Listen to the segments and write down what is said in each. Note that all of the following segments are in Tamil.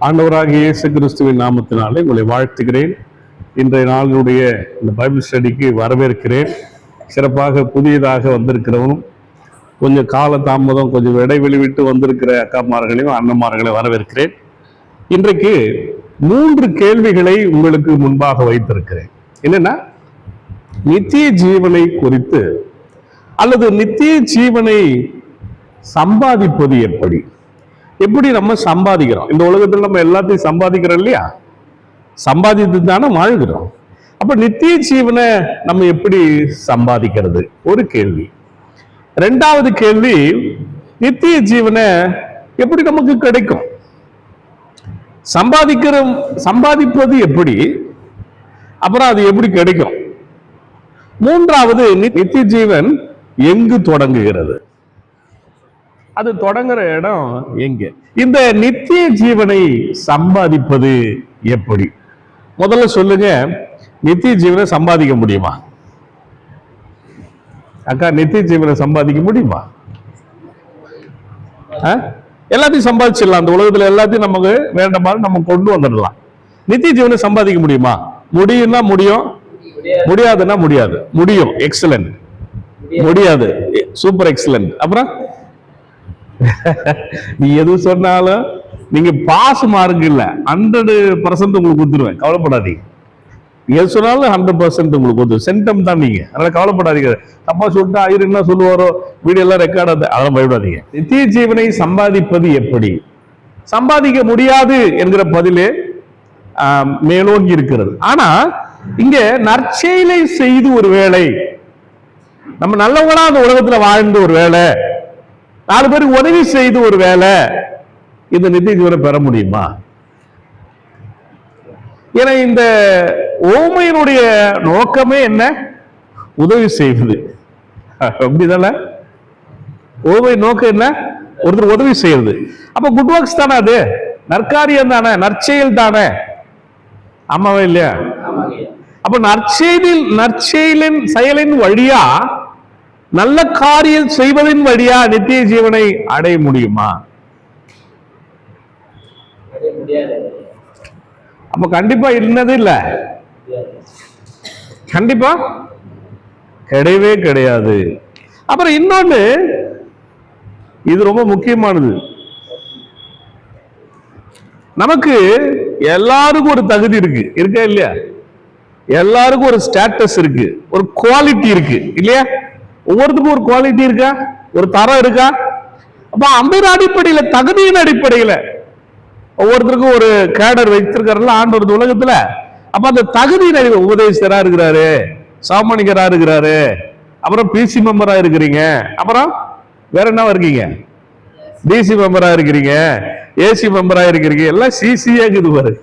ஆண்டவராகிய இயேசு கிறிஸ்துவின் நாமத்தினாலே உங்களை வாழ்த்துகிறேன். இன்றைய நாளுடைய இந்த பைபிள் ஸ்டடிக்கு வரவேற்கிறேன். சிறப்பாக புதியதாக வந்திருக்கிறவனும் கொஞ்சம் கால தாமதம் கொஞ்சம் இடைவெளி விட்டு வந்திருக்கிற அக்காமார்களையும் அண்ணன்மார்களையும் வரவேற்கிறேன். இன்றைக்கு 3 கேள்விகளை உங்களுக்கு முன்பாக வைத்திருக்கிறேன். என்னன்னா, நித்திய ஜீவனை குறித்து அல்லது நித்திய ஜீவனை சம்பாதிப்பது எப்படி நம்ம சம்பாதிக்கிறோம். இந்த உலகத்தில் நம்ம எல்லாத்தையும் சம்பாதிக்கிறோம் இல்லையா? சம்பாதித்து தானே வாழ்கிறோம். அப்ப நித்திய ஜீவனை நம்ம எப்படி சம்பாதிக்கிறது ஒரு கேள்வி. 2வது கேள்வி, நித்திய ஜீவனை எப்படி நமக்கு கிடைக்கும், சம்பாதிப்பது எப்படி, அப்புறம் அது எப்படி கிடைக்கும். 3வது, நித்திய ஜீவன் எங்கு தொடங்குகிறது, அது தொடங்குற இடம் எங்க. இந்த நித்திய ஜீவனை சம்பாதிப்பது எப்படி? முதல்ல சொல்லுங்க, நித்திய ஜீவனை சம்பாதிக்க முடியுமா? அக்கா, நித்திய ஜீவனை சம்பாதிக்க முடியுமா? எல்லாத்தையும் சம்பாதிச்சிடலாம். அந்த உலகத்துல எல்லாத்தையும் நமக்கு வேண்ட மாதிரி நம்ம கொண்டு வந்துடலாம். நித்திய ஜீவனை சம்பாதிக்க முடியுமா? முடியும்னா முடியும், முடியாதுன்னா முடியாது. முடியும், எக்ஸலன்ட். முடியாது, சூப்பர் எக்ஸலன்ட். அப்புறம் நீ எது சொன்னாலும் நீங்க பாஸ் மார்க் இல்ல, 100% உங்களுக்கு கொடுத்துருவேன், கவலைப்படாதீங்க. எது சொன்னாலும் 100% உங்களுக்கு கொடுத்து சென்டம் தான் நீங்க, அதனால கவலைப்படாதீங்க. தப்பா சொல்லிட்டு ஆயிரம் என்ன சொல்லுவாரோ, வீடியோ எல்லாம் ரெக்கார்ட் ஆகுது, அதெல்லாம் பயப்படாதீங்க. நித்திய ஜீவனை சம்பாதிப்பது எப்படி? சம்பாதிக்க முடியாது என்கிற பதிலே மேலோங்கி இருக்கிறது. ஆனா இங்க நற்செயலை செய்து ஒரு வேளை நம்ம நல்லவங்களா அந்த உலகத்துல வாழ்ந்து ஒரு வேளை 4 பேருக்கு உதவி செய்து ஒரு வேலை, இந்த நித்திய ஜீவனை பெற முடியுமா? ஏன்னா இந்த ஓமையினுடைய நோக்கமே என்ன? உதவி செய்வது. அப்படிதானே ஓமை நோக்கம் என்ன? ஒருத்தர் உதவி செய்வது. அப்ப குட் ஒர்க்ஸ் தானே, அது நற்காரியம் தானே, நற்செயல் தானே. ஆமாவா இல்லையா? அப்ப நற்செயலின் செயலின் வழியா, நல்ல காரியம் செய்வதன் வழியா நித்திய ஜீவனை அடைய முடியுமா? அப்ப கண்டிப்பா இல்லது இல்ல, கண்டிப்பா கிடையவே கிடையாது. அப்புறம் இன்னொன்னு, இது ரொம்ப முக்கியமானது. நமக்கு எல்லாருக்கும் ஒரு தகுதி இருக்கு, இருக்கா இல்லையா? எல்லாருக்கும் ஒரு ஸ்டேட்டஸ் இருக்கு, ஒரு குவாலிட்டி இருக்கு இல்லையா? ஒவ்வொருத்துக்கும் ஒரு குவாலிட்டி இருக்கா, ஒரு தரம் இருக்கா? அப்ப அந்த அடிப்படையில, தகுதியின் அடிப்படையில ஒவ்வொருத்தருக்கும் ஒரு கேடர் வைத்திருக்காருல்ல ஆண்டவர் உலகத்துல. அப்ப அந்த தகுதியின் அடிப்படை, உபதேசரா இருக்கிறாரு, சாமானிகரா இருக்கிறாரு, அப்புறம் பிசி மெம்பரா இருக்கிறீங்க, அப்புறம் வேற என்ன இருக்கீங்க, டிசி மெம்பரா இருக்கிறீங்க, ஏசி மெம்பரா இருக்கிறீங்க, எல்லாம் சிசியா இருக்குது பாரு.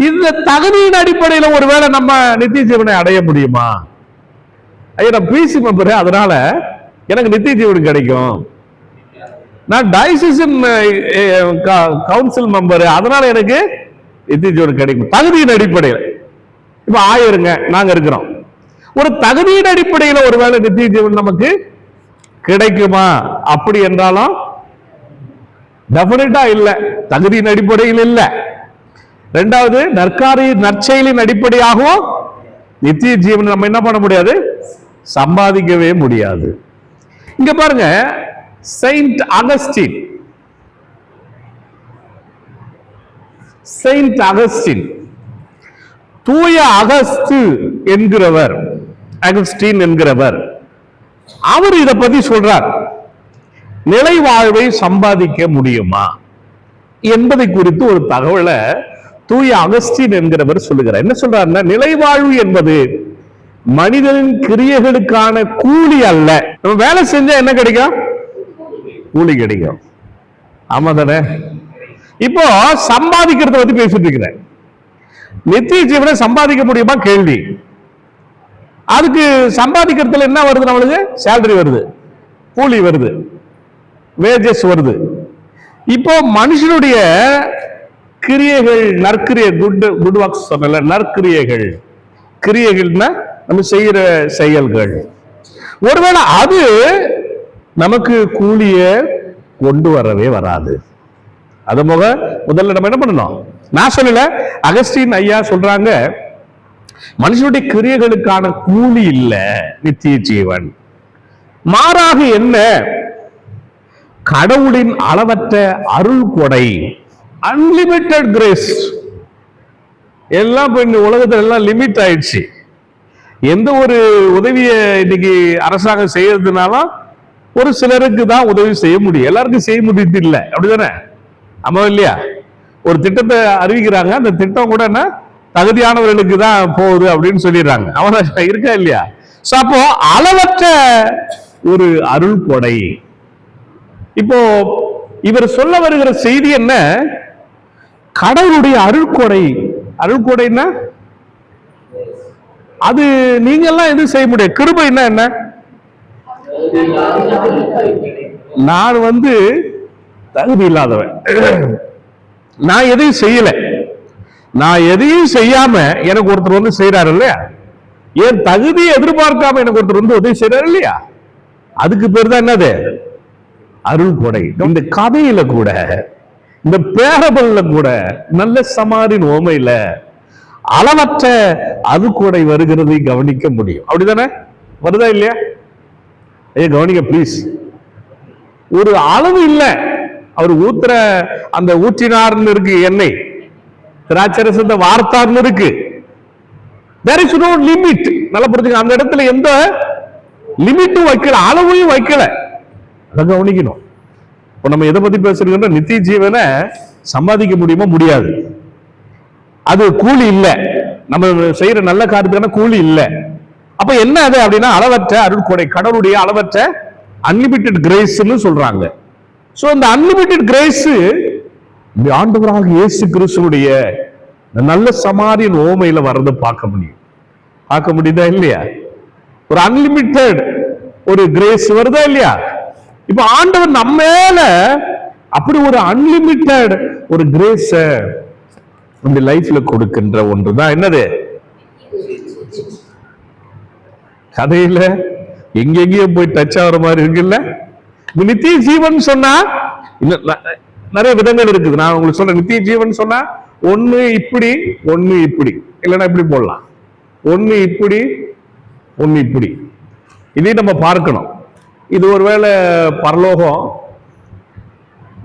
இந்த தகுதியின் அடிப்படையில ஒருவேளை நம்ம நித்திய ஜீவனை அடைய முடியுமா? ஐயா, நான் பிசி மெம்பர், அதனால எனக்கு நித்திய ஜீவன் கிடைக்கும். நான் டயசிசன் கவுன்சில் மெம்பர், அதனால எனக்கு நித்திய ஜீவன் கிடைக்கும். தகுதியின் அடிப்படையில் இப்ப 1000 நாங்க இருக்கிறோம். ஒரு தகுதியின் அடிப்படையில் ஒருவேளை நித்திய ஜீவன் நமக்கு கிடைக்குமா? அப்படி என்றாலும் டெபினட்டா இல்ல, தகுதியின் அடிப்படையில் இல்ல. 2வது, நற்செயலின் அடிப்படையாகவும் நித்திய ஜீவன் நம்ம என்ன பண்ண முடியாது, சம்பாதிக்கவே முடியாது. இங்க பாருங்க, செயின்ட் அகஸ்டின், தூய அகஸ்து என்கிறவர், அகஸ்டின் என்கிறவர், அவர் இதை பத்தி சொல்றார். நிலை வாழ்வை சம்பாதிக்க முடியுமா என்பதை குறித்து ஒரு தகவலை தூய அகஸ்டின் என்கிறவர் சொல்லுகிறார். என்ன சொல்றாருன்னா, நிலைவாழ்வு என்பது மனிதனின் கிரியைகளுக்கான கூலி அல்ல. நம்ம வேலை செஞ்சா என்ன கிடைக்கும்? கூலி கிடைக்கும். ஆமா தானே? இப்போ சம்பாதிக்கிறத பத்தி பேசிட்டு இருக்கிறேன். நித்திய ஜீவனை சம்பாதிக்க முடியுமா கேள்வி. அதுக்கு சம்பாதிக்கிறதுல என்ன வருது? நம்மளுக்கு சேலரி வருது, கூலி வருது, வேஜஸ் வருது. இப்போ மனுஷனுடைய கிரியைகள், நற்கிரியைகள், குட் ஒர்க்ஸ் சொன்னல, நற்கிரியைகள், கிரியைகள்னா நம்ம செய்யற செயல்கள், ஒருவேளை அது நமக்கு கூலிய கொண்டு வரவே வராது. அது முதல்ல நம்ம என்ன பண்ணணும்? நான் சொல்லல, அகஸ்டின் ஐயா சொல்றாங்க, மனுஷனுடைய கிரியைகளுக்கான கூலி இல்ல நித்திய ஜீவன், மாறாக என்ன, கடவுளின் அளவற்ற அருள் கொடை, அன்லிமிட்டெட் கிரேஸ். எல்லாம் இந்த உலகத்துல எல்லாம் லிமிட் ஆயிடுச்சு. எந்த ஒரு உதவியை இன்னைக்கு அரசாங்கம் செய்யறதுனாலும் ஒரு சிலருக்கு தான் உதவி செய்ய முடியும், எல்லாருக்கும் செய்ய முடியுது இல்லை, அப்படிதானே? ஆமா இல்லையா? ஒரு திட்டத்தை அறிவிக்கிறாங்க, அந்த திட்டம் கூட என்ன தகுதியானவர்களுக்கு தான் போகுது அப்படின்னு சொல்லிடுறாங்க. அவன் இருக்கா இல்லையா? அப்போ அளவற்ற ஒரு அருள் கொடை. இப்போ இவர் சொல்ல வருகிற செய்தி என்ன? கடவுளுடைய அருள் கொடை. அருள் கொடைன்னா அது நீங்க எல்லாம் எதுவும் செய்ய முடியாது. கிருபைன்னா என்ன? நான் தகுதி இல்லாதவன், நான் எதையும் செய்யல, நான் எதையும் செய்யாம எனக்கு ஒருத்தர் செய்யறாரு இல்லையா? ஏன் தகுதியை எதிர்பார்க்காம எனக்கு ஒருத்தர் உதவி செய்யறாரு இல்லையா? அதுக்கு பேர் தான் என்னது? அருள் கொடை. இந்த கதையில கூட, இந்த பேரபல்ல கூட, நல்ல சமாரின் ஓமையில அளவற்ற அருள் கொடை வருகிறதை கவனிக்க முடியும். அப்படிதானே? வருதா இல்லையா? ஐயா கவனிக்க ப்ளீஸ். ஒரு அளவு இல்லை. அவர் ஊத்துற அந்த ஊற்றினார்னு இருக்கு எண்ணெய், திராட்சரசத்தை வார்த்தார்னு இருக்கு. there is no limit. நல்லா புரிஞ்சுங்க. அந்த இடத்துல எந்த லிமிட்டும் வைக்கல, அளவையும் வைக்கல. அதை கவனிக்கணும். இப்ப நம்ம எதை பத்தி பேசுறோம்னா, நித்திய ஜீவனை சம்பாதிக்க முடியுமா? முடியாது. அது கூலி இல்லை. நம்ம செய்யற நல்ல காரியத்துக்கான கூலி இல்லை. அப்ப என்ன அது அப்படின்னா, அளவற்ற அருள் கொடை, கடவுளுடைய அளவற்ற அன்லிமிட்டெட் கிரேஸ்ன்னு சொல்றாங்க. சோ இந்த அன்லிமிட்டெட் கிரேஸ் ஆண்டவராக இயேசு கிறிஸ்துவுடைய நல்ல சமாரியன் ஓமையில வரதை பார்க்க முடியும். பார்க்க முடியுதா இல்லையா? ஒரு அன்லிமிட்டெட் ஒரு கிரேஸ் வருதா இல்லையா? இப்ப ஆண்டவர் நம்ம மேல அப்படி ஒரு அன்லிமிட்டெட் ஒரு கிரேஸ இந்த லைஃப்ல கொடுக்கின்ற ஒன்றுதான் என்னது? கதையில எங்கெங்கயோ போய் டச் ஆகிற மாதிரி இருக்குல்ல. நித்திய ஜீவன் சொன்னா நிறைய விதங்கள் இருக்குது. நான் உங்களுக்கு சொல்றேன், நித்திய ஜீவன் சொன்னா ஒண்ணு இப்படி, ஒண்ணு இப்படி, இல்லைன்னா இப்படி போடலாம். ஒண்ணு இப்படி, ஒண்ணு இப்படி. இதையும் நம்ம பார்க்கணும். இது ஒருவேளை பரலோகம்,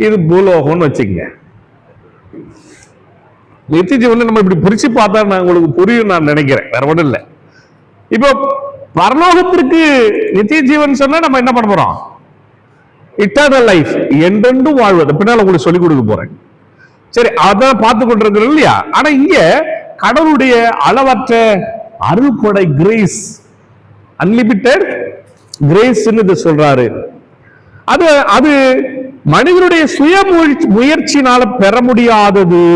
இது பூலோகம்னு வச்சுக்கங்க. நித்திய ஜீவன் நம்ம இப்படி பிரிச்சு பார்த்தா நான் உங்களுக்கு புரியும் நான் நினைக்கிறேன், வேற ஒன்றும் இல்லை. இப்போ பரலோகத்திற்கு நித்திய ஜீவன் சொன்னா நம்ம என்ன பண்ண போறோம்? இட்டர்னல் லைஃப், என்றென்றும் வாழ்வது. பின்னால உங்களுக்கு சொல்லிக் கொடுக்க போறேன். சரி, அதான் பார்த்து கொண்டிருக்கிறோம் இல்லையா? ஆனா இங்க கடவுளுடைய அளவற்ற அருள் கொடை, கிரேஸ், அன்லிமிட்டெட் கிரேஸ் சொல்றாரு. அது அது மனிதனுடைய சுய முயற்சினால பெற முடியாதது.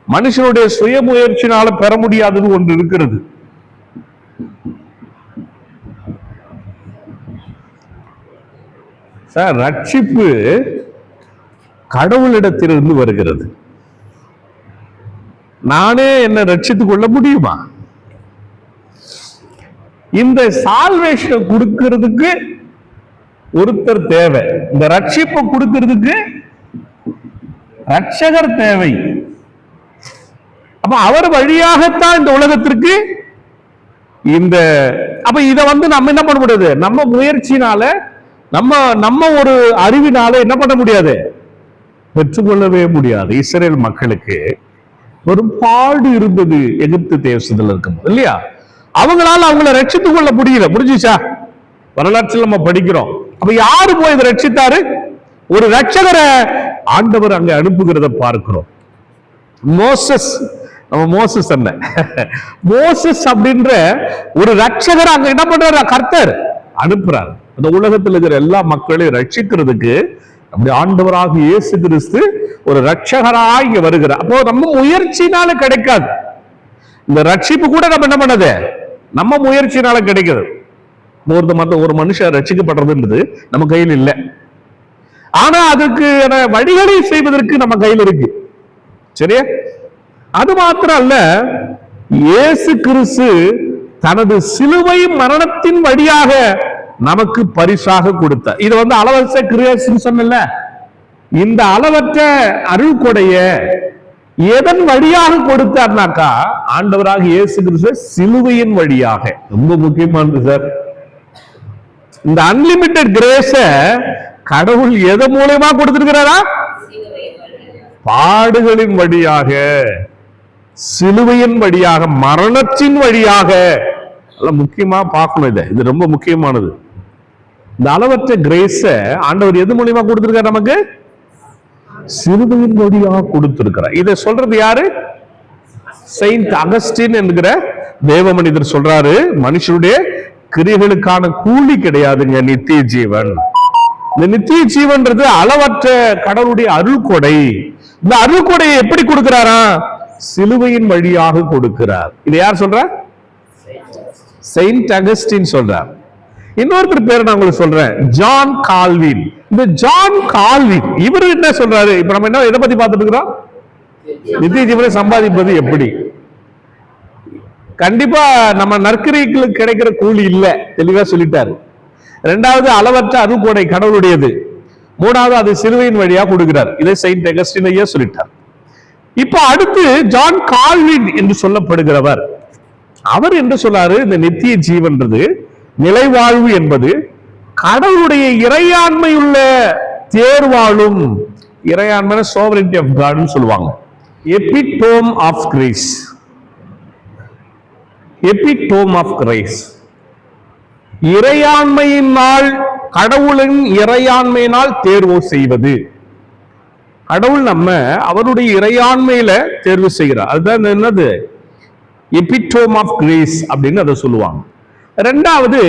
மனுஷனுடைய சுய முயற்சினால பெற முடியாதது ஒன்று இருக்கிறது. சார், ரட்சிப்பு கடவுளிடத்திலிருந்து வருகிறது. நானே என்ன ரட்சித்துக் கொள்ள முடியுமா? இந்த சால்வேஷனை கொடுக்கிறதுக்கு ஒருத்தர் தேவை. இந்த ரட்சிப்பை கொடுக்கிறதுக்கு ரட்சகர் தேவை. அப்ப அவர் வழியாகத்தான் இந்த உலகத்திற்கு இந்த அப்ப இதை நம்ம என்ன பண்ண முடியாது? நம்ம முயற்சினால, நம்ம ஒரு அறிவினால என்ன பண்ண முடியாது? பெற்றுக்கொள்ளவே முடியாது. இஸ்ரேல் மக்களுக்கு ஒரு பாடு இருந்தது எகிப்து தேசத்தில் இருக்கும் இல்லையா? அவங்களால அவங்கள ரட்சித்துக் கொள்ள முடியல. புரிஞ்சுச்சா? வரலாற்றில் நம்ம படிக்கிறோம். அப்ப யாரு போய் இதை ரட்சித்தாரு? ஒரு ரட்சகரை ஆண்டவர் அங்க அனுப்புகிறத பார்க்கிறோம். மோசஸ், நம்ம மோசஸ் என்ன, மோசஸ் அப்படின்ற ஒரு ரட்சகர் அங்க என்ன பண்றாரு? கர்த்தர் அனுப்புறாரு. அந்த உலகத்தில் இருக்கிற எல்லா மக்களையும் ரட்சிக்கிறதுக்கு அப்படி ஆண்டவராக இயேசு கிறிஸ்து ஒரு ரட்சகராக இங்க வருகிறார். அப்போ நம்ம முயற்சினால கிடைக்காது. இந்த ரட்சிப்பு கூட நம்ம என்ன பண்ணது? நம்ம முயற்சினால கிடைக்குது. ஒரு மனுஷன் ரட்சிக்கப்படுறதுன்றது நம்ம கையில் இல்லை. ஆனா அதுக்கு வழிகளை செய்வதற்கு நம்ம கையில் இருக்கு. சரியா? அது மாத்திரம் அல்ல, இயேசு கிறிஸ்து தனது சிலுவை மரணத்தின் வழியாக நமக்கு பரிசாக கொடுத்த இது அளவற்ற கிரியேஷன் சொன்னல. இந்த அளவற்ற அருள் கொடைய எதன் வழியாக கொடுத்தார்னாக்கா ஆண்டவராக இயேசு கிறிஸ்து சிலுவையின் வழியாக. ரொம்ப முக்கியமானது சார். இந்த அன்லிமிட்டெட் கிரேஸ கடவுள் எதன் மூலமா கொடுத்திருக்கிறாரா? பாடுகளின் வழியாக, சிலுவையின் வழியாக, மரணத்தின் வழியாக. முக்கியமா பார்க்கணும். இது ரொம்ப முக்கியமானது. இந்த அளவற்ற கிரேஸ ஆண்டவர் எது மூலியமா கொடுத்திருக்காரு? நமக்கு சிலுவையின் வழியாக கொடுத்திருக்கிறார். இதை சொல்றது யாரு? செயின்ட் அகஸ்டின் என்கிற தேவ மனிதர் சொல்றாரு, மனுஷனுடைய கிரியைகளுக்கான கூலி கிடையாதுங்க, நித்திய ஜீவன். இந்த நித்திய ஜீவன்றது அளவற்ற கடவுளுடைய அருள் கொடை. இந்த அருள் கொடையை எப்படி கொடுக்கிறாரா? சிலுவையின் வழியாக கொடுக்கிறார். இதை யார் சொல்ற? செயின்ட் அகஸ்டின் சொல்றார். இன்னொருத்தர் பேர் நான் உங்களுக்கு சொல்றேன், ஜான் கால்வின். இந்த ஜான் கால்வின் இவர் என்ன சொல்றாரு? இப்ப நம்ம என்ன எதை பத்தி பார்த்துட்டு இருக்கிறோம்? நித்திய ஜீவனை சம்பாதிப்பது எப்படி. கண்டிப்பா நம்ம நற்கிரியைகளுக்கு கிடைக்கிற கூலி இல்ல, தெளிவா சொல்லிட்டாரு. இரண்டாவது அளவற்ற அருள்கொடை கடவுளுடையது. மூணாவது அது சிலுவையின் வழியா கொடுக்கிறார். இதை செயின்ட் அகஸ்டின் ஐயா சொல்லிட்டார். இப்ப அடுத்து ஜான் கால்வின் என்று சொல்லப்படுகிறவர், அவர் என்ன சொல்றாரு? இந்த நித்திய ஜீவன்றது, நிலைவாழ்வு என்பது கடவுளுடைய இறையாண்மை உள்ள தேர்வாளும், இறையாண்மை சோவரிட்டி ஆஃப் காட்னு சொல்லுவாங்க. Epitome of grace, epitome of grace. இறையாண்மையினால், கடவுளின் இறையாண்மையினால் தேர்வு செய்வது. கடவுள் நம்ம அவருடைய இறையாண்மையில தேர்வு செய்கிறார். அதுதான் என்னது? எபிடோம் ஆஃப் கிரேஸ் அப்படின்னு அதை சொல்லுவாங்க. இரண்டாவது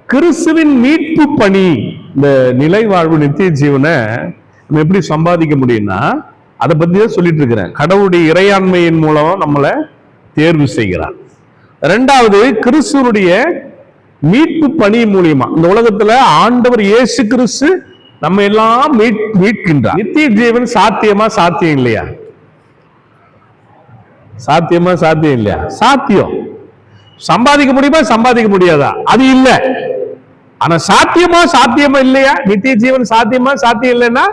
கிறிஸ்துவின் மீட்பு பணி. இந்த நிலை வாழ்வு நித்திய ஜீவனை நம்ம எப்படி சம்பாதிக்க முடியும்னா அதை பத்தி தான் சொல்லிட்டு இருக்கிறேன். கடவுளுடைய இறையாண்மையின் மூலம் நம்மளை தேர்வு செய்கிறார். இரண்டாவது கிறிஸ்துவனுடைய மீட்பு பணி மூலியமா இந்த உலகத்துல ஆண்டவர் இயேசு கிறிஸ்து நம்ம எல்லாம் மீட்கின்றார். நித்திய ஜீவன் சாத்தியமா சாத்தியம் இல்லையா? சாத்தியமா சாத்தியம் இல்லையா? சாத்தியம். சம்பாதிக்க முடியுமா? சம்பாதிக்க முடியாதா? அது இல்ல. ஆனா சாத்தியமா சாத்தியமா இல்லையா? நித்திய ஜீவன் சாத்தியமா சாத்தியம் இல்லைன்னா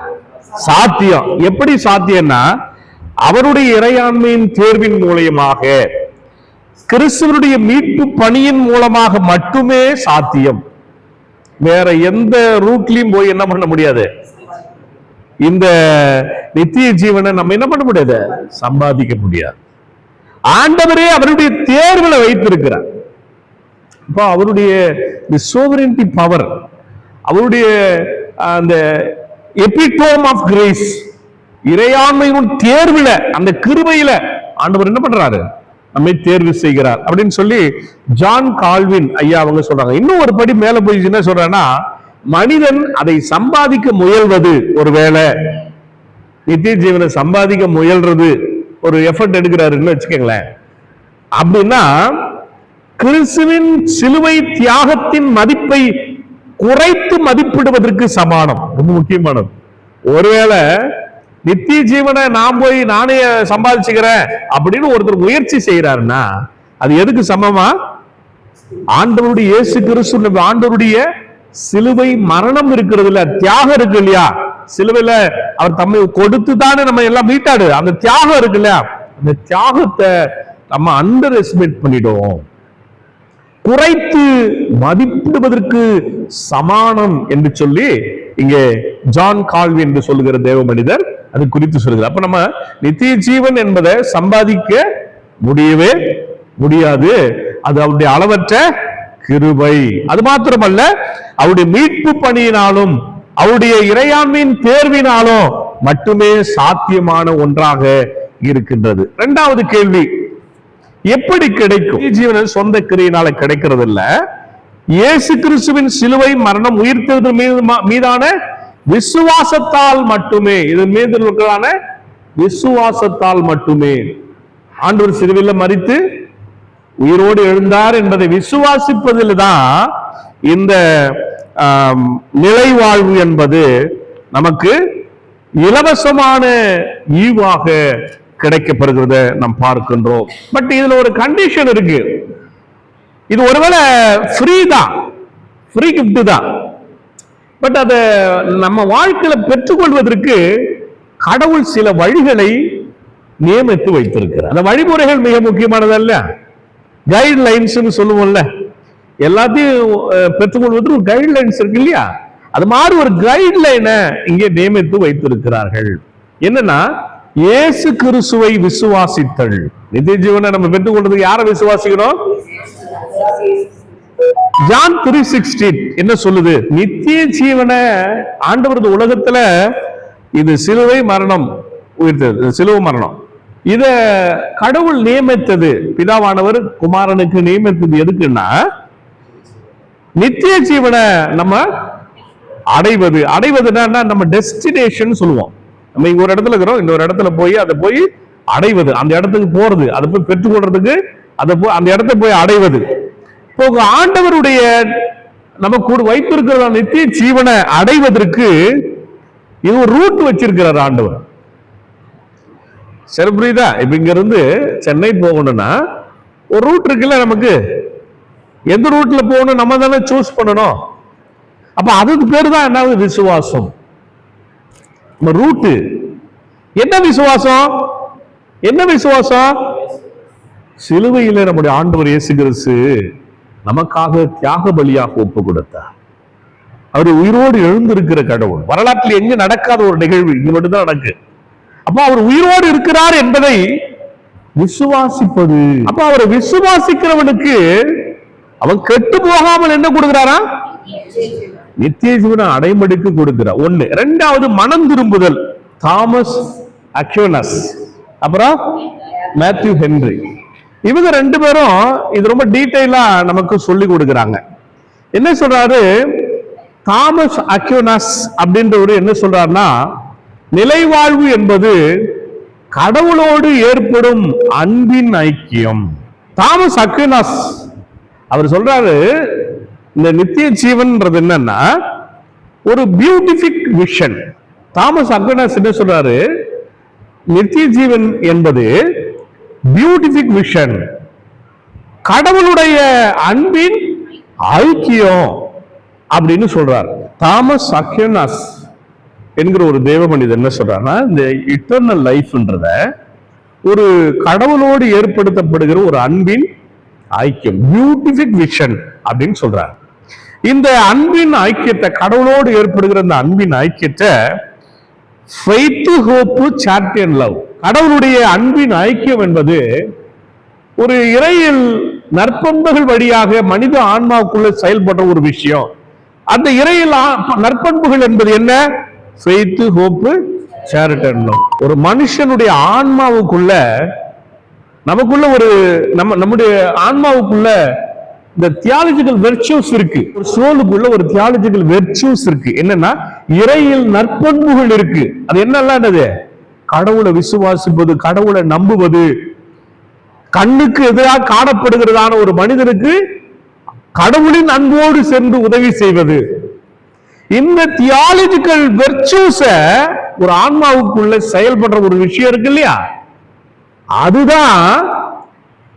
சாத்தியம். எப்படி சாத்தியம்னா அவருடைய இறையாண்மையின் தேர்வின் மூலமாக, கிறிஸ்துவனுடைய மீட்பு பணியின் மூலமாக மட்டுமே சாத்தியம். வேற எந்த ரூட்லயும் போய் என்ன பண்ண முடியாது. இந்த நித்திய ஜீவனை நம்ம என்ன பண்ண முடியாது, சம்பாதிக்க முடியாது. ஆண்டவரே அவருடைய தேர்வுல வைத்திருக்கிறார். இப்போ அவருடைய சோவரிட்டி பவர், அவருடைய அந்த எபிடோம் ஆஃப் கிரேஸ், இறையாண்மையின் தேர்வுல, அந்த கிருபையில ஆண்டவர் என்ன பண்றாரு, நம்மை தேர்வு செய்கிறார் அப்படின்னு சொல்லி ஜான் கால்வின் ஐயா அவங்க சொல்றாங்க. இன்னும் ஒரு படி மேல போய் என்ன சொல்றேன்னா, மனிதன் அதை சம்பாதிக்க முயல்வது, ஒருவேளை நித்திய ஜீவனை சம்பாதிக்க முயல்றது ஒரு எஃபர்ட் எடுக்கிறாருன்னு வச்சுக்கோங்களேன். அப்படின்னா கிறிஸ்துவின் சிலுவை தியாகத்தின் மதிப்பை குறைத்து மதிப்பிடுவதற்கு சமானம். ரொம்ப முக்கியமானது. ஒருவேளை நித்திய ஜீவனை நான் போய் நானே சம்பாதிச்சுக்கிறேன் அப்படின்னு ஒருத்தர் முயற்சி செய்யறாருன்னா அது எதுக்கு சமமா? ஆண்டவருடைய இயேசு கிறிஸ்து, ஆண்டவருடைய சிலுவை மரணம் இருக்கிறது இல்ல, தியாகம் இருக்கு இல்லையா, சிலுவையில அவர் தம்மை கொடுத்து தானே நம்ம எல்லாம் மீட்டாடு. அந்த தியாகம் இருக்கு இல்லையா, அந்த தியாகத்தை நம்ம அண்டர் எஸ்டிமேட் பண்ணிடுவோம், குறைத்து மதிப்பிடுவதற்கு சமானம் என்று சொல்லி இங்கே ஜான் கால்வி என்று சொல்லுகிற தேவ மனிதர் அது குறித்து சொல்லுகிறார். அப்ப நம்ம நித்திய ஜீவன் என்பதை சம்பாதிக்க முடியவே முடியாது. அது அவருடைய அளவற்ற கிருபை. அது மாத்திரமல்ல, அவருடைய மீட்பு பணியினாலும் அவருடைய இறையாண்மையின் தேர்வினாலும் மட்டுமே சாத்தியமான ஒன்றாக இருக்கின்றது. இரண்டாவது கேள்வி, எப்படி கிடைக்கும்? ஜீவன சொந்த கிரியினால கிடைக்கிறது இல்ல, இயேசு கிறிஸ்துவின் சிலுவை மரணம் உயிர்த்தது மீதான விசுவாசத்தால் மட்டுமே. இதன் மீது இருக்கிறான விசுவாசத்தால் மட்டுமே. ஆண்டவர் சிலுவையில் மரித்து உயிரோடு எழுந்தார் என்பதை விசுவாசிப்பதில் தான் இந்த நிலை வாழ்வு என்பது நமக்கு இலவசமான ஈவாக கிடைக்கப்படுகிறத நாம் பார்க்கின்றோம். பட் இதுல ஒரு கண்டிஷன் இருக்கு. இது ஒருவேளை ஃப்ரீ தான், ஃப்ரீ கிஃப்ட் தான். பட் அதை நம்ம வாழ்க்கையில பெற்றுக்கொள்வதற்கு கடவுள் சில வழிகளை நியமித்து வைத்திருக்கிறார். அந்த வழிமுறைகள் மிக முக்கியமானதல்ல, கைட்லைன்ஸ் சொல்லுவோம்ல, எல்லாத்தையும் பெற்றுக்கொள்வதற்கு ஒரு கைட்லைன்ஸ் இருக்கு இல்லையா? அது மாதிரி ஒரு கைட்லைனை இங்கே நியமித்து வைத்திருக்கிறார்கள். என்னன்னா, இயேசு கிறிஸ்துவை விசுவாசித்தல். நித்திய ஜீவனை நம்ம பெற்றுக்கொள்றதுக்கு யாரை விசுவாசிக்கணும்? ஜான் 3:16 என்ன சொல்லுது? நித்திய ஜீவனை ஆண்டவர் உலகத்துல இது சிலுவை மரணம் உயிர்த்தது, சிலுவை மரணம் இத கடவுள் நியமித்தது, பிதாவானவர் குமாரனுக்கு நியமித்தது எதுக்குன்னா, நித்திய ஜீவனை நம்ம அடைவதுன்னா நம்ம டெஸ்டினேஷன் சொல்லுவோம். நம்ம இங்க ஒரு இடத்துல இருக்கிறோம், இன்னொரு இடத்துல போய் அதை போய் அடைவது, அந்த இடத்துக்கு போறது, அதை போய் பெற்றுக்கொள்றதுக்கு அந்த இடத்தை போய் அடைவது. இப்போ ஆண்டவருடைய நமக்கு வைத்திருக்கிற நித்திய ஜீவனை அடைவதற்கு இது ஒரு ரூட் வச்சிருக்கிறார் ஆண்டவர். சரி, புரியுதா? இப்ப இங்க இருந்து சென்னை போகணும்னா ஒரு ரூட் இருக்குல்ல, நமக்கு எந்த ரூட்ல போகணும் நம்ம தானே சூஸ் பண்ணணும். அப்ப அதுக்கு பேரு தான் என்ன? விசுவாசம். ரூட்டு என்ன? விசுவாசம். என்ன விசுவாசம்? சிலுவையில நம்முடைய ஆண்டவர் இயேசு கிறிஸ்து நமக்காக தியாக பலியாக ஒப்பு கொடுத்தார். அவர் உயிரோடு எழுந்திருக்கிற கடவுள். வரலாற்றில் எங்க நடக்காத ஒரு நிகழ்வு இங்க மட்டும்தான் நடக்கு. அப்ப அவர் உயிரோடு இருக்கிறார் என்பதை விசுவாசிப்பது. அப்ப அவரை விசுவாசிக்கிறவனுக்கு அவன் கெட்டு போகாமல் என்ன கொடுக்கிறாரா? நித்திய ஜீவனை அடைமடிக்கு கொடுக்கிறார். ஒண்ணு. இரண்டாவது, மனம் திரும்புதல். தாமஸ் அக்யூனஸ், அப்புறம் மேத்யூ ஹென்றி, இவங்க ரெண்டு பேரும் இது ரொம்ப டீடைலா நமக்கு சொல்லி கொடுக்கிறாங்க. என்ன சொல்றாரு? தாமஸ் அக்யூனஸ் அப்படின்றவர் என்ன சொல்றாருன்னா, நிலைவாழ்வு என்பது கடவுளோடு ஏற்படும் அன்பின் ஐக்கியம். தாமஸ் அக்யூனஸ் அவர் சொல்றாரு, இந்த நித்திய ஜீவன்ன்றது என்னன்னா ஒரு பியூட்டிஃபிக் விஷன். தாமஸ் அக்யூனஸ் என்ன சொல்றாரு? நித்திய ஜீவன் என்பது பியூட்டிஃபிக் விஷன், கடவுளுடைய அன்பின் ஐக்கியம் அப்படின்னு சொல்றார். தாமஸ் அக்யூனஸ் என்கிற ஒரு தேவ மனிதன் என்ன சொல்றாருன்னா, இந்த இட்டர்னல் லைஃப்ன்றத ஒரு கடவுளோடு ஏற்படுத்தப்படுகிற ஒரு அன்பின் ஐக்கியம், பியூட்டிஃபிக் விஷன் அப்படின்னு சொல்றார். இந்த அன்பின் ஐக்கியத்தை, கடவுளோடு ஏற்படுகிற இந்த அன்பின் ஐக்கியத்தை faith, hope, charity and love, கடவுளுடைய அன்பின் ஐக்கியம் என்பது ஒரு இறையில் நற்பண்புகள் வழியாக மனித ஆன்மாவுக்குள்ள செயல்படுற ஒரு விஷயம். அந்த இறையில் நற்பண்புகள் என்பது என்ன? Faith, hope, charity and love. ஒரு மனுஷனுடைய ஆன்மாவுக்குள்ள, நமக்குள்ள ஒரு நம்முடைய ஆன்மாவுக்குள்ள இந்த தியாலஜிக்கல் வெர்ச்சூஸ் இருக்கு. ஒரு சோலுக்குள்ள ஒரு தியாலஜிக்கல் வெர்ச்சூஸ் இருக்கு. என்னன்னா, இறையில் நற்பண்புகள் இருக்கு. அது என்னெல்லாம்? கடவுளை விசுவாசிப்பது, கடவுளை நம்புவது, கண்ணுக்கு எதிராக காணப்படுகிறதான ஒரு மனிதனுக்கு கடவுளின் அன்போடு சென்று உதவி செய்வது. இந்த தியாலஜிக்கல் வெர்ச்சூஸ ஒரு ஆன்மாவுக்குள்ள செயல்படுற ஒரு விஷயம் இருக்கு இல்லையா? அதுதான்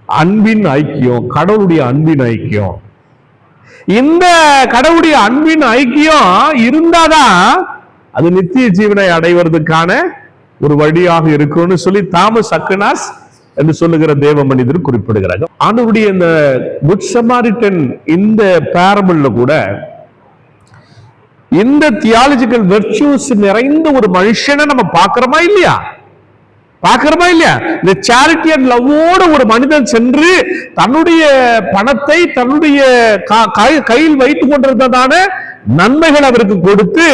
அன்பின் ஐக்கியம், கடவுளுடைய அன்பின் ஐக்கியம். இந்த கடவுளுடைய அன்பின் ஐக்கியம் இருந்தாதான் அது நித்திய ஜீவனை அடைவதற்கான ஒரு வழியாக இருக்கும்னு சொல்லி தாமஸ் அக்யூனஸ் என்று சொல்லுகிற தேவ மனிதர் குறிப்பிடுகிறார். ஆண்டவருடைய இந்த குட் சமாரிட்டன் இந்த பேரபிள்ல கூட இந்த தியாலஜிக்கல் வெர்ச்சூஸ் நிறைந்த ஒரு மனுஷனை நம்ம பார்க்கிறோமா இல்லையா? இந்த சேரிட்டி அண்ட் லவ்வோட ஒரு மனிதன் சென்று தன்னுடைய பணத்தை தன்னுடைய கையில் வைத்துக் கொண்டிருந்ததான நன்மைகள் அவருக்கு கொடுத்து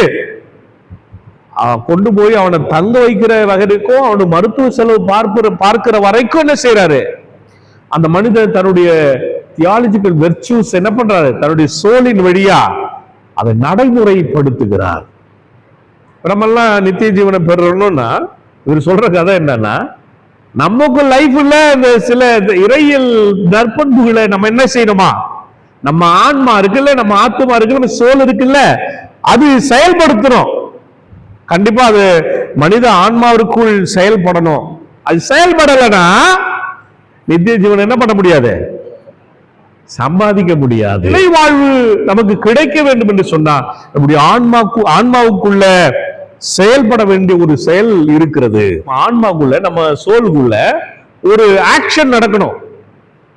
கொண்டு போய் அவனை தங்க வைக்கிற வகைக்கும், அவனு மருத்துவ செலவு பார்க்கிற வரைக்கும் என்ன செய்யறாரு? அந்த மனிதன் தன்னுடைய தியாலஜிக்கல் வெர்ச்சூஸ் என்ன பண்றாரு? தன்னுடைய சோலின் வழியா அதை நடைமுறைப்படுத்துகிறார். நம்ம எல்லாம் நித்திய ஜீவனை பெறணும்னா இவர் சொல்ற கதை என்னன்னா, நமக்கு லைஃப்ல இந்த சில இறையியல் நற்பண்புகளை நம்ம என்ன செய்யணுமா? நம்ம ஆன்மா இருக்குல்ல, நம்ம ஆத்மா இருக்குல்ல, நம்ம சோல் இருக்குல்ல, அது செயல்படுத்தணும். கண்டிப்பா அது மனித ஆன்மாவிற்குள் செயல்படணும். அது செயல்படலைன்னா நித்திய ஜீவன் என்ன பண்ண முடியாது? சம்பாதிக்க முடியாது. நிலை வாழ்வு நமக்கு கிடைக்க வேண்டும் என்று சொன்னா நம்முடைய ஆன்மாவுக்குள்ள செயல்பட வேண்டிய ஒரு செயல் இருக்கிறது. ஆன்மாக்குள்ள, நம்ம சோலுக்குள்ள ஒரு ஆக்ஷன் நடக்கணும்.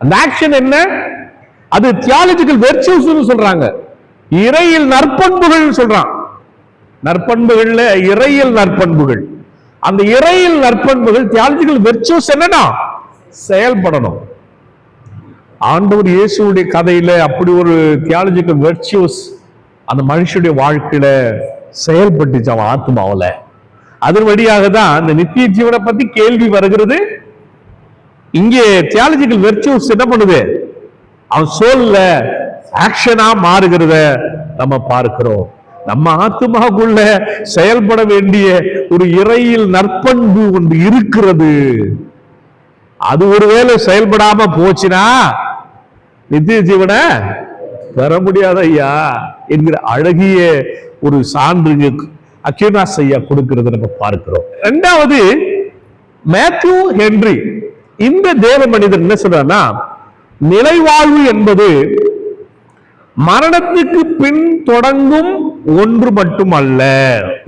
அந்த ஆக்ஷன் என்ன? அது தியாலஜிக்கல் வெர்ச்சுஸ் சொல்றாங்க, இறையியல் நற்பண்புகள் சொல்றான். நற்பண்புகள்ல இறையியல் நற்பண்புகள், அந்த இறையியல் நற்பண்புகள் தியாலஜிக்கல் வெர்ச்சுஸ் என்னன்னா செயல்படணும். ஆண்டவர் இயேசுடைய கதையில அப்படி ஒரு தியாலஜிக்கல் வெர்ச்சுஸ் அந்த மனுஷனுடைய வாழ்க்கையில செயல்பட்டுச்சு அவன் ஆத்மாவில. அதன் வழியாக தான் அந்த நித்திய ஜீவனை பத்தி கேள்வி வருகிறது. இங்கே தியாலஜிக்கல் வெர்ச்சுஸ் என்ன பண்ணுது? அவன் சோல்ல ஆக்ஷனா மாறுகிறத நம்ம பார்க்கிறோம். நம்ம ஆத்மாவுக்குள்ள செயல்பட வேண்டிய ஒரு இறையில் நற்பண்பு ஒன்று இருக்கிறது. அது ஒருவேளை செயல்படாம போச்சுன்னா நித்திய ஜீவனை பெற முடியாத ஐயா என்கிற அழகிய ஒரு சான்று அக்யூனாஸ் ஐயா கொடுக்கிறது நம்ம பார்க்கிறோம். இரண்டாவது, மேத்யூ ஹென்றி இந்த தேவ மனிதன் என்ன சொல்றாருன்னா, நிலைவாழ்வு என்பது மரணத்துக்கு பின் தொடங்கும் ஒன்று மட்டும் அல்ல.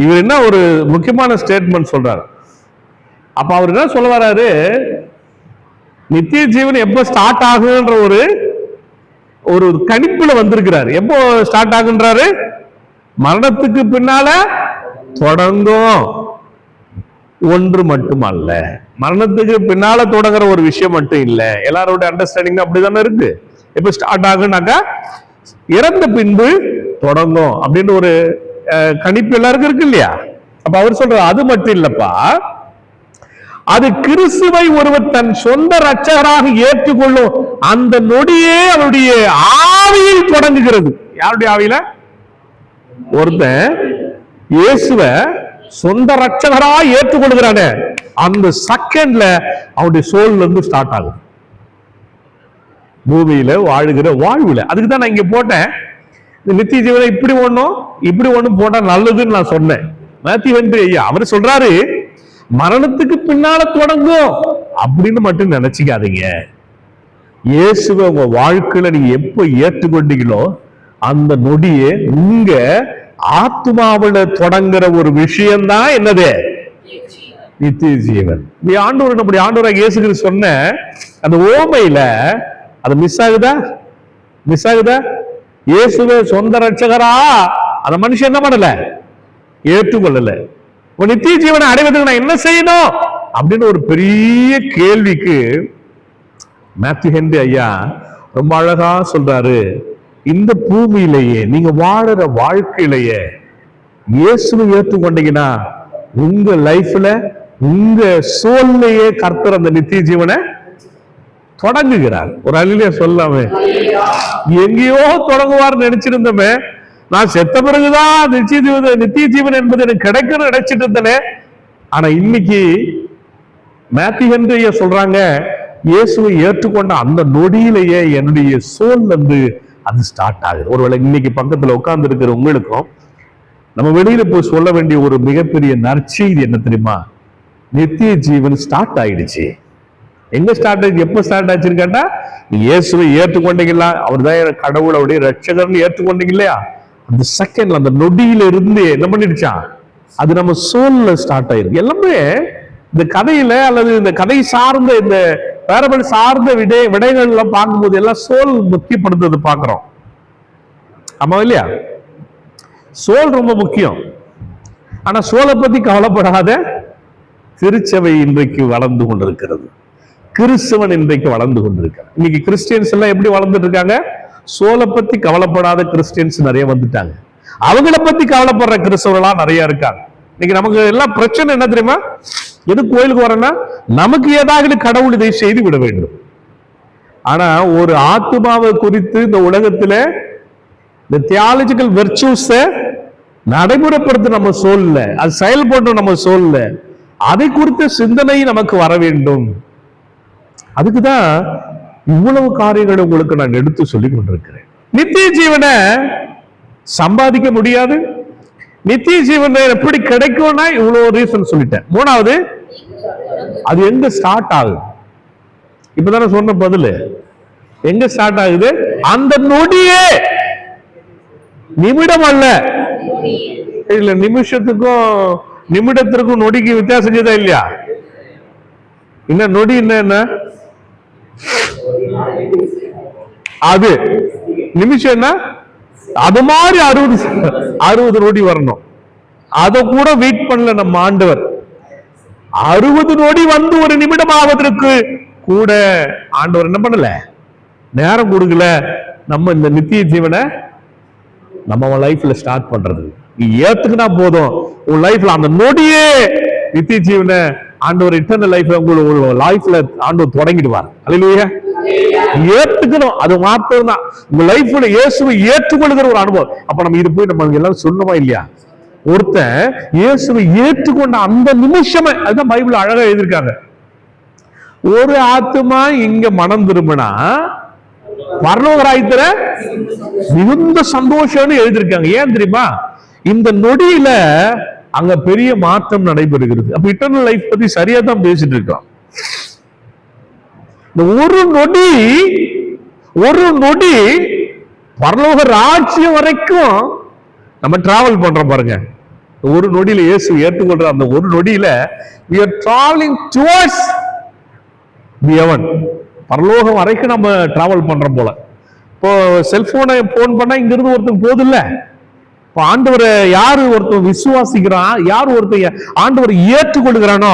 இவர் என்ன ஒரு முக்கியமான ஸ்டேட்மெண்ட் சொல்றாரு. அப்ப அவர் என்ன சொல்ல வர்றாரு? நித்திய ஜீவன் எப்ப ஸ்டார்ட் ஆகுன்ற ஒரு கணிப்புல வந்திருக்கிறார். எப்போ ஸ்டார்ட் ஆகுன்றாரு? மரணத்துக்கு பின்னால தொடங்கும் ஒன்று மட்டும் அல்ல. மரணத்துக்கு பின்னால தொடங்குற ஒரு விஷயம் மட்டும் இல்ல. எல்லாரோட அண்டர்ஸ்டாண்டிங் அப்படிதானே இருக்கு. எப்ப ஸ்டார்ட் ஆகுனாக்கா இறந்த பின்பு தொடங்கும் அப்படின்னு ஒரு கணிப்பு எல்லாருக்கும் இருக்கு இல்லையா? அப்ப அவர் சொல்ற அது மட்டும் இல்லப்பா, அது கிறிஸ்துவை ஒருவர் தன் சொந்த இரட்சகராக ஏற்றுக்கொள்ளும் அந்த நொடியே அவருடைய ஆவியில் தொடங்குகிறது. யாருடைய ஆவியில? ஒருத்தன் இயேசுவ சொந்த இரட்சகராக ஏற்றுக்கொள்கிறானே அந்த செகண்ட்ல அவருடைய சோல்ல இருந்து ஸ்டார்ட் ஆகும் பூமியில வாழுகிற வாழ்வுல. அதுக்கு தான் நான் இங்க போட்டேன், நித்திய ஜீவனை இப்படி ஒண்ணும் போட்டா நல்லதுன்னு நான் சொன்னேன். மேத்யூ ஹென்றி ஐயா அவர் சொல்றாரு, மரணத்துக்கு பின்னால தொடங்கும் அப்படின்னு மட்டும் நினைச்சுக்காதீங்க. இயேசுவை உங்க வாழ்க்கையில நீங்க எப்ப ஏற்றுக்கொண்டீங்களோ அந்த நொடியே உங்க ஆத்மாவில தொடங்குற ஒரு விஷயம்தான் என்னது? நித்திய ஜீவன். ஆண்டவர் நம்முடைய ஆண்டவராக இயேசு கிறிஸ்து சொன்ன அந்த ஓமையில அது மிஸ் ஆகுதா? இயேசுவை சொந்த இரட்சகரா அந்த மனுஷன் என்ன பண்ணல? ஏற்றுக்கொள்ளல. நித்திய ஜீவனை அடைவதற்கு நான் என்ன செய்யணும் அப்படின்னு ஒரு பெரிய கேள்விக்கு மேத்யூ ஹென்றி ஐயா ரொம்ப அழகா சொல்றாரு. இந்த பூமியிலேயே நீங்க வாழற வாழ்க்கையிலேயே இயேசுவை ஏற்றுக்கொண்டீங்கன்னா உங்க லைஃப்ல உங்க சோல்லையே கர்த்தர் அந்த நித்திய ஜீவனை தொடங்குகிறார். ஒரு அல்லேலூயா சொல்லாமே. எங்கேயோ தொடங்குவார் நினைச்சிருந்தோமே, நான் செத்த பிறகுதான் நித்திய ஜீவன் என்பது எனக்கு கிடைக்கணும்னு நினைச்சிட்டு இருந்தேன். ஆனா இன்னைக்கு மேத்யூ ஹென்றி ஐயா சொல்றாங்க, இயேசுவை ஏற்றுக்கொண்ட அந்த நொடியிலேயே என்னுடைய சோல் வந்து அது ஸ்டார்ட் ஆகுது. ஒருவேளை இன்னைக்கு பக்கத்துல உட்கார்ந்து இருக்கிற உங்களுக்கும் நம்ம வெளியில போய் சொல்ல வேண்டிய ஒரு மிகப்பெரிய நற்செய்தி என்ன தெரியுமா? நித்திய ஜீவன் ஸ்டார்ட் ஆயிடுச்சு. எங்க ஸ்டார்ட் ஆயிடுச்சு? எப்ப ஸ்டார்ட் ஆச்சுன்னு கேட்டா, இயேசுவை ஏற்றுக்கொண்டீங்களா, அவர் தான் கடவுளுடைய ரட்சகர்னு ஏற்றுக்கொண்டீங்க இல்லையா, அந்த செகண்ட்ல அந்த நொடியில இருந்து என்ன பண்ணிடுச்சான்? அது நம்ம சோல்ல ஸ்டார்ட் ஆயிருக்கு. எல்லாமே இந்த கதையில அல்லது இந்த கதை சார்ந்த இந்த பேரபிள் சார்ந்த விடைகள் எல்லாம் பார்க்கும்போது எல்லாம் சோல் முக்கியப்படுத்துறது பாக்குறோம். ஆமா இல்லையா? சோல் ரொம்ப முக்கியம். ஆனா சோலை பத்தி கவலைப்படாத திருச்சபை இன்றைக்கு வளர்ந்து கொண்டிருக்கிறது. கிறிஸ்தவன் இன்றைக்கு வளர்ந்து கொண்டிருக்காங்க. இன்னைக்கு கிறிஸ்டியன்ஸ் எல்லாம் எப்படி வளர்ந்துட்டு இருக்காங்க? சோலை பத்தி கவலைப்படாத கிறிஸ்டியன்ஸ் நிறைய வந்துட்டாங்க. அவங்கள பத்தி கவலைப்படுற கிறிஸ்தவர்களா நிறைய இருக்காங்க. இன்னைக்கு நமக்கு எல்லாம் பிரச்சனை என்ன தெரியுமா? எது கோயிலுக்கு வரேன்னா நமக்கு ஏதாவது கடவுள் இதை செய்து விட வேண்டும். ஆனா ஒரு ஆத்மாவை குறித்து இந்த உலகத்துல இந்த தியாலஜிக்கல் வெர்ச்சுஸ நடைமுறைப்படுத்த நம்ம சோல்ல, அது செயல்பட்டு நம்ம சோல்ல, அதை குறித்த சிந்தனை நமக்கு வர வேண்டும். அதுக்குதான் இவ்வளவு காரியங்களை உங்களுக்கு நான் எடுத்து சொல்லிக் கொண்டிருக்கிறேன். நித்திய ஜீவனை சம்பாதிக்க முடியாது. நித்திய ஜீவனை எப்படி கிடைக்கும்னா இவ்வளவு ரீசன் சொல்லிட்டேன். மூணாவது, அது எங்க ஸ்டார்ட் ஆகுது? இப்பதானே சொன்ன பதில். எங்க ஸ்டார்ட் ஆகுது? அந்த நொடியே, நிமிடம் அல்ல. இல்ல, நிமிஷத்துக்கும் நிமிடத்திற்கும் நொடிக்கு வித்தியாசம் இருக்குதா இல்லையா? என்ன நொடி என்ன? அது நிமிஷம் என்ன? அது மாதிரி 60 நொடி வரணும். அதை கூட வெயிட் பண்ணல நம்ம ஆண்டவர். 60 நொடி வந்து ஒரு நிமிடம் ஆவதற்கு கூட ஆண்டவர் என்ன பண்ணல, நேரம் கொடுக்கல. நம்ம இந்த நித்திய ஜீவனை நம்ம லைஃப்ல ஸ்டார்ட் பண்றது நீ ஏத்துக்குனா போதும். உன் லைஃப்ல அந்த நொடியே நித்திய ஜீவனை ஆண்டவர் இட்டர்னல் லைஃப்ல உங்களோட லைஃப்ல ஆண்டவர் தொடங்கிடுவார். அல்லேலூயா. ஏத்துக்கணும், அது மாத்திரம் தான் உங்க லைஃப்ல இயேசுவை ஏற்றுக்கொள்கிற ஒரு அனுபவம். அப்ப நம்ம இது போய் நம்ம எல்லாரும் சொன்னோமா இல்லையா? ஒருத்தன் இயேசுவை ஏற்றுக்கொண்ட அந்த நிமிஷமே, அதுதான் பைபிள் அழகா எழுதியிருக்காங்க. ஒரு ஆத்துமா இங்க மனம் திரும்பினா பரலோகராயத்துல மிகுந்த சந்தோஷம்னு எழுதியிருக்காங்க. ஏன் தெரியுமா? இந்த நொடியில அங்க பெரிய மாற்றம் நடைபெறுகிறது. அப்ப இட்டர்னல் லைஃப் பத்தி சரியா தான் பேசிட்டு இருக்கோம். ஒரு நொடி பரலோக ராஜ்யம் வரைக்கும் நம்ம டிராவல் பண்றோம் பாருங்க. ஒரு நொடியில இயேசு ஏற்றுக்கொள்ற அந்த ஒரு நொடியில we are traveling towards the heaven. பரலோகம் வரைக்கும் நம்ம டிராவல் பண்றோம் போல. இப்போ செல்போனை போன் பண்ணா இங்க இருந்து ஒருத்தன் போது இல்ல. இப்போ ஆண்டவரை யாரு ஒருத்தன் விசுவாசிக்கிறான், யார் ஒருத்தன் ஆண்டவரை ஏற்றுக்கொள்கிறானோ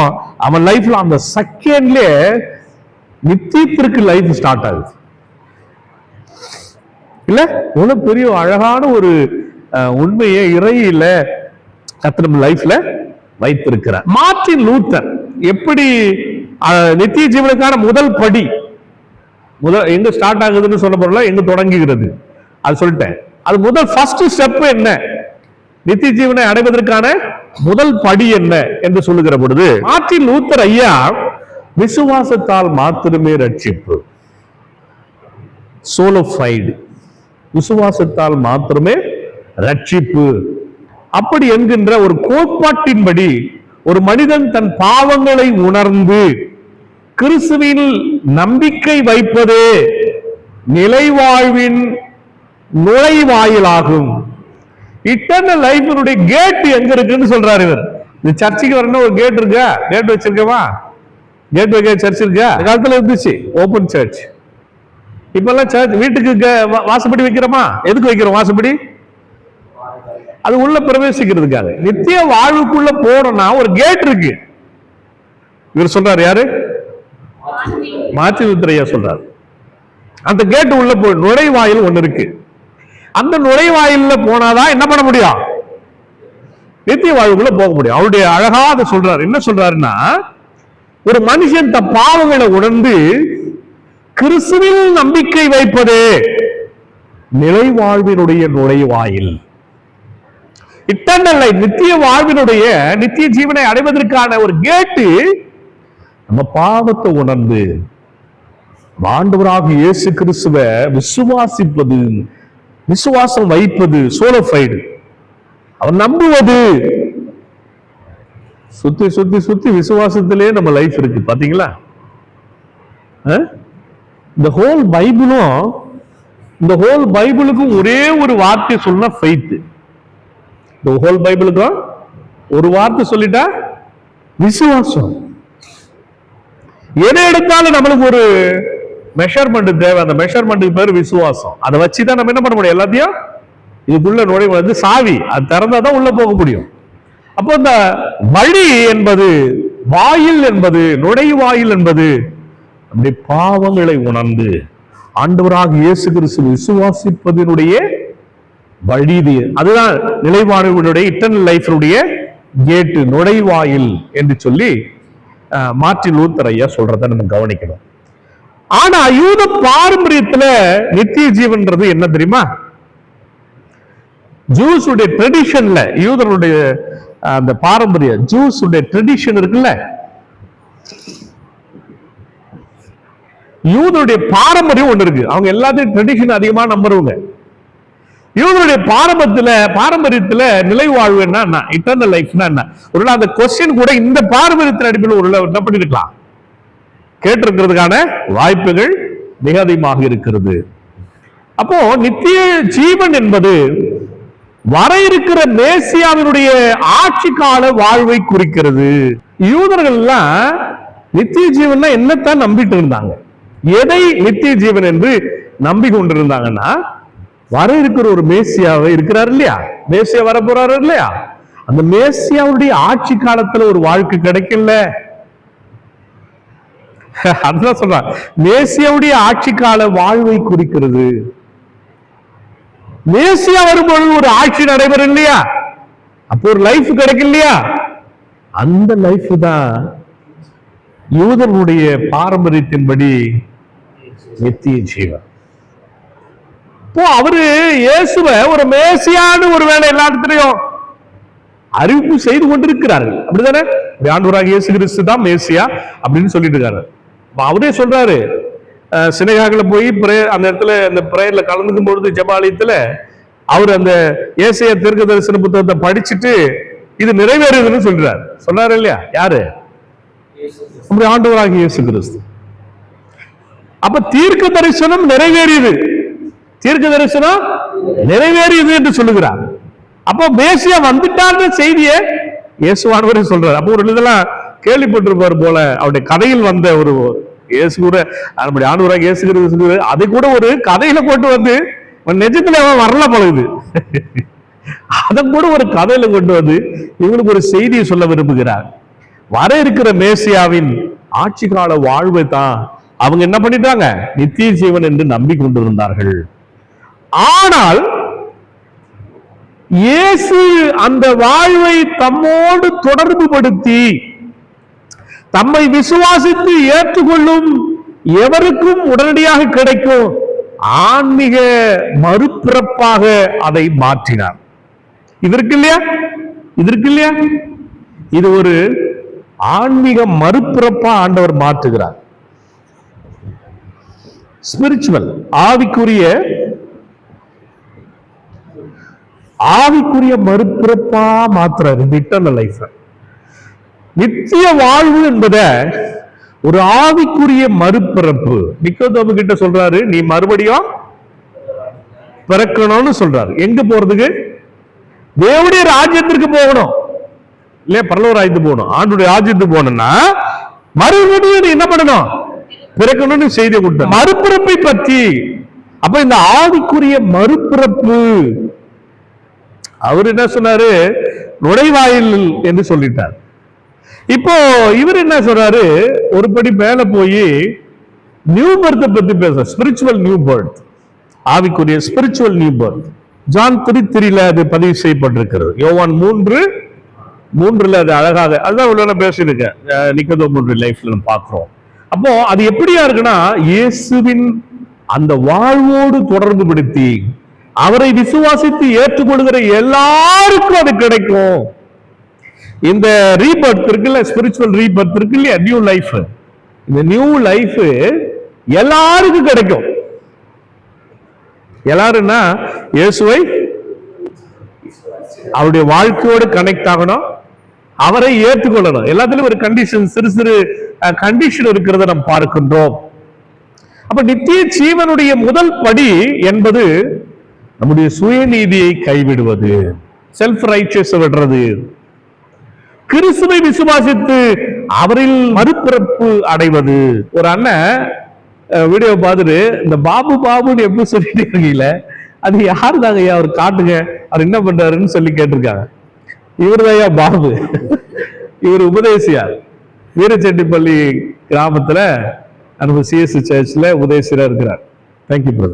அவன் லைஃப்ல அந்த செகண்ட்லயே நித்தியத்திற்கு லைஃப் ஸ்டார்ட் ஆகுது. இல்ல, இவ்வளவு பெரிய அழகான ஒரு உண்மையை இறையில கர்த்தர் நம்ம லைஃப்ல வைத்திருக்கிறார். மார்ட்டின் லூத்தர் எப்படி நித்திய ஜீவனுக்கான முதல் படி எங்க ஸ்டார்ட் ஆகுதுன்னு சொல்ல போறல, எங்க தொடங்குகிறது அது சொல்லிட்டேன். அது முதல் ஃபர்ஸ்ட் ஸ்டெப் என்ன, நித்திய ஜீவனை அடைவதற்கான முதல் படி என்ன என்று சொல்லுகிற பொழுது மார்ட்டின் லூத்தர் ஐயா விசுவாசத்தால் மாத்திரமே ரட்சிப்பு, சோலோஃபைடு, விசுவாசத்தால் மாத்திரமே ரட்சிப்பு அப்படி என்கின்ற ஒரு கோட்பாட்டின்படி ஒரு மனிதன் தன் பாவங்களை உணர்ந்து கிறிஸ்துவில் நம்பிக்கை வைப்பதே நிலைவாழ்வின் நுழைவாயிலாகும். இட்டர்னல் லைஃபினுடைய கேட் எங்க இருக்குன்னு சொல்றாரு இவர். இந்த சர்ச்சுக்கு வரணும், ஒரு கேட் இருக்கா? கேட் வச்சிருக்கவா? கேட் வைக்க சர்ச் இருக்கா? காலத்துல இருந்துச்சு ஓபன் சர்ச். இப்பெல்லாம் சர்ச் வீட்டுக்கு வாசப்படி வைக்கிறோமா? எதுக்கு வைக்கிறோம் வாசப்படி? அது உள்ள பிரவேசிக்கிறதுக்காக. நித்திய வாழ்வுக்குள்ள போறோம்னா ஒரு கேட் இருக்கு. இவர் சொல்றாரு, யாரு? மார்ட்டின் லூத்தர் ஐயா சொல்றாரு. அந்த கேட் உள்ள போய் நுழைவாயில் ஒண்ணு இருக்கு. அந்த நுழைவாயில்ல போனாதான் என்ன பண்ண முடியும்? நித்திய வாழ்வுக்குள்ள போக முடியும். அவருடைய அழகா அதை சொல்றாரு. என்ன சொல்றாருன்னா, ஒரு மனுஷன் தன் பாவங்களை உணர்ந்து கிறிஸ்துவில் நம்பிக்கை வைப்பதே நிலைவாழ்வினுடைய நுழைவாயில். இட்டர்னல் லைஃப், நித்திய வாழ்வினுடைய நித்திய ஜீவனை அடைவதற்கான ஒரு கேட்டு நம்ம பாவத்தை உணர்ந்து ஆண்டவராக இயேசு கிறிஸ்துவை விசுவாசிப்பது, விசுவாசம் வைப்பது, சோலோஃபைடு, அவன் நம்புவது. சுத்தி சுத்தி சுத்தி விசுவாசத்திலே நம்ம லைஃப் இருக்கு. பாத்தீங்களா? இந்த ஹோல் பைபிளுக்கும் ஒரே ஒரு வார்த்தை சொன்னா ஃபெய்த். இந்த ஹோல் பைபிளுக்கும் ஒரு வார்த்தை சொல்லிட்டா விசுவாசம். எதை எடுத்தாலும் நம்மளுக்கு ஒரு மெஷர்மெண்ட் தேவை. அந்த மெஷர்மெண்ட்டுக்கு பேர் விசுவாசம். அதை வச்சுதான் நம்ம என்ன பண்ண முடியும்? எல்லாத்தையும் இதுக்குள்ள நுழைவு சாவி, அது திறந்தாதான் உள்ள போக முடியும். அப்போ இந்த வழி என்பது, வாயில் என்பது, நுழைவாயில் என்பது நம்முடைய பாவங்களை உணர்ந்து ஆண்டவராக இயேசு கிறிஸ்து விசுவாசிப்பதனுடைய வழி. அதுதான் நிலைவாழ்வினுடைய இட்டர்னல் லைஃபினுடைய கேட்டு, நுழைவாயில் என்று சொல்லி மார்ட்டின் லூத்தர் ஐயா சொல்றதை நம்ம கவனிக்கணும். ஆனா யூத பாரம்பரியத்துல நித்திய ஜீவன்றது என்ன தெரியுமா? ஜூஸுடைய ட்ரெடிஷன்ல, யூதருடைய அந்த பாரம்பரிய ஜூஸுடைய ட்ரெடிஷன் இருக்குல்ல, யூதருடைய பாரம்பரியம் ஒண்ணு இருக்கு. அவங்க எல்லாத்தையும் ட்ரெடிஷன் அதிகமா நம்புறவங்க. யூதருடைய பாரம்பரியத்துல நிலை வாழ்வு என்ன, இட்டர்னல் லைஃப்னா என்ன? ஒரு அந்த கொஸ்டின் கூட இந்த பாரம்பரியத்தின் அடிப்படையில் ஒரு என்ன பண்ணிருக்கலாம், கேட்டிருக்கிறதுக்கான வாய்ப்புகள் மிக அதிகமாக இருக்கிறது. அப்போ நித்திய ஜீவன் என்பது வர இருக்கிற மேசியாவினுடைய ஆட்சி கால வாழ்வை குறிக்கிறது. யூதர்கள் எல்லாம் நித்திய ஜீவன் என்னத்தான் நம்பிட்டு இருந்தாங்க? எதை நித்திய ஜீவன் என்று நம்பி கொண்டிருந்தாங்கன்னா, வர இருக்கிற ஒரு மேசியாவை இருக்கிறார் இல்லையா, மேசியா வர போறாரு இல்லையா, அந்த மேசியாவுடைய ஆட்சி காலத்துல ஒரு வாழ்க்கை கிடைக்கல. அதுதான் சொல்றான், மேசியாவுடைய ஆட்சி கால வாழ்வை குறிக்கிறது. மேசியா வரும்பொழுது ஒரு ஆட்சி நடைபெறும் இல்லையா, அப்போ ஒரு லைஃப் கிடைக்கும் இல்லையா, அந்த லைஃப் தான் யூதர்களுடைய பாரம்பரியத்தின்படி நித்திய ஜீவன். இப்போ அவரு இயேசுவ ஒரு மேசியான்னு ஒரு வேலை எல்லா இடத்துலயும் அறிவிப்பு செய்து கொண்டிருக்கிறார்கள். அப்படிதானே? ஆண்டவராகிய இயேசு கிறிஸ்து தான் மேசியா அப்படின்னு சொல்லிட்டு இருக்காரு. அவரே சொல்றாரு, சினகாகுல போய் அந்த இடத்துல அந்த பிரேயர்ல கலந்துக்கும் பொழுது ஜெபாலயத்துல அவர் அந்த ஏசாயா தீர்க்க தரிசன புத்தகத்தை படிச்சுட்டு இது நிறைவேறுதுன்னு சொல்றாரு இல்லையா? யாரு? அப்படி ஆண்டவராகிய இயேசு கிறிஸ்து. அப்ப தீர்க்க தரிசனம் நிறைவேறியது, தீர்க்க தரிசனம் நிறைவேறியது என்று சொல்லுகிறார். அப்போ மேசியா வந்துட்டான்ற செய்தியை இயேசுவானவரே சொல்றாரு. அப்போ ஒரு இதெல்லாம் கேள்விப்பட்டிருப்பார் போல, அவருடைய கதையில் வந்த ஒரு இயேசு கூட நம்முடைய ஆண்டவராக இயேசு கிறிஸ்து அதை கூட ஒரு கதையில போட்டு வந்து நிஜத்துல அவன் வரல பழகுது, அதை கூட ஒரு கதையில கொண்டு வந்து இவங்களுக்கு ஒரு செய்தியை சொல்ல விரும்புகிறார். வர இருக்கிற மேசியாவின் ஆட்சி கால வாழ்வை தான் அவங்க என்ன பண்ணிட்டாங்க? நித்திய ஜீவன் என்று நம்பி கொண்டிருந்தார்கள். ஆனால் இயேசு அந்த வாழ்வை தம்மோடு தொடர்பு படுத்தி தம்மை விசுவாசித்து ஏற்றுக்கொள்ளும் எவருக்கும் உடனடியாக கிடைக்கும் ஆன்மீக மறுபிறப்பாக அதை மாற்றினார். இதற்கு இல்லையா, இதற்கு இல்லையா, இது ஒரு ஆன்மீக மறுபிறப்பா ஆண்டவர் மாற்றுகிறார். ஸ்பிரிச்சுவல், ஆவிக்குரிய மறுபிறப்பா மாற்றுறார் இந்த இட்டர்னல் லைஃப். நித்திய வாழ்வு என்பத ஒரு ஆவிக்குரிய மறுபிறப்பு. நிக்கோதேமு கிட்ட சொல்றாரு, நீ மறுபடியும் பிறக்கணும்னு சொல்றாரு. எங்க போறதுக்கு? தேவனுடைய ராஜ்யத்திற்கு போகணும் இல்லையா, பரலோக ராஜ்யத்துக்கு போகணும். ஆண்டுடைய ராஜ்யத்துக்கு போகணும்னா மறுபடியும் நீ என்ன பண்ணணும்? பிறக்கணும்னு செய்தி கொடுத்த மறுபிறப்பை பற்றி. அப்ப இந்த ஆவிக்குரிய மறுபிறப்பு அவர் என்ன சொன்னாரு? நுழைவாயில் என்று சொல்லிட்டார். இப்போ இவர் என்ன சொல்றாரு? ஒரு படி மேல போய் நியூ பர்த் பத்தி பேச, ஸ்பிரிச்சுவல் நியூ பர்த், ஆவிக்குரிய ஸ்பிரிச்சுவல் நியூ பர்த். ஜான் 3:3 அது பதிவு செய்யப்பட்டிருக்கிறது. யோவான் 3:3 அது அழகாக, அதுதான் உள்ள பேசியிருக்கேன் நிக்கோதேமு லைஃப்ல பார்க்கிறோம். அப்போ அது எப்படியா இருக்குன்னா, இயேசுவின் அந்த வாழ்வோடு தொடர்பு படுத்தி அவரை விசுவாசித்து ஏற்றுக்கொள்கிற எல்லாருக்கும் அது கிடைக்கும். இந்த ரீபர்த் இருக்குல்ல, ஸ்பிரிச்சுவல் ரீபர்த் இருக்கு இல்லையா, நியூ லைஃப், இந்த நியூ லைஃப் எல்லாருக்கும் கிடைக்கும். எல்லாருன்னா இயேசுவை அவருடைய வாழ்க்கையோடு கனெக்ட் ஆகணும், அவரை ஏற்றுக்கொள்ளணும். எல்லாத்துலயும் ஒரு கண்டிஷன், சிறு சிறு கண்டிஷன் இருக்கிறத நாம் பார்க்கின்றோம். அப்ப நித்திய ஜீவனுடைய முதல் படி என்பது நம்முடைய சுயநீதியை கைவிடுவது, செல்ஃப் ரைச்சியஸ் விடுறது, கிறிஸ்துவை விசுவாசித்து அவரில் மறுபிறப்பு அடைவது. ஒரு அண்ணன் வீடியோ பார்த்துட்டு இந்த பாபுன்னு எப்படி சொல்லிட்டு இருக்கீங்களே, அது யாரு தாங்க ஐயா, அவர் காட்டுங்க, அவர் என்ன பண்றாருன்னு சொல்லி கேட்டிருக்காங்க. இவர் தான் ஐயா பாபு, இவர் உபதேசியார், வீரச்செட்டிப்பள்ளி கிராமத்துல நம்ம சிஎஸ்சி சர்ச்ல உபதேசியரா இருக்கிறார். Thank you brother.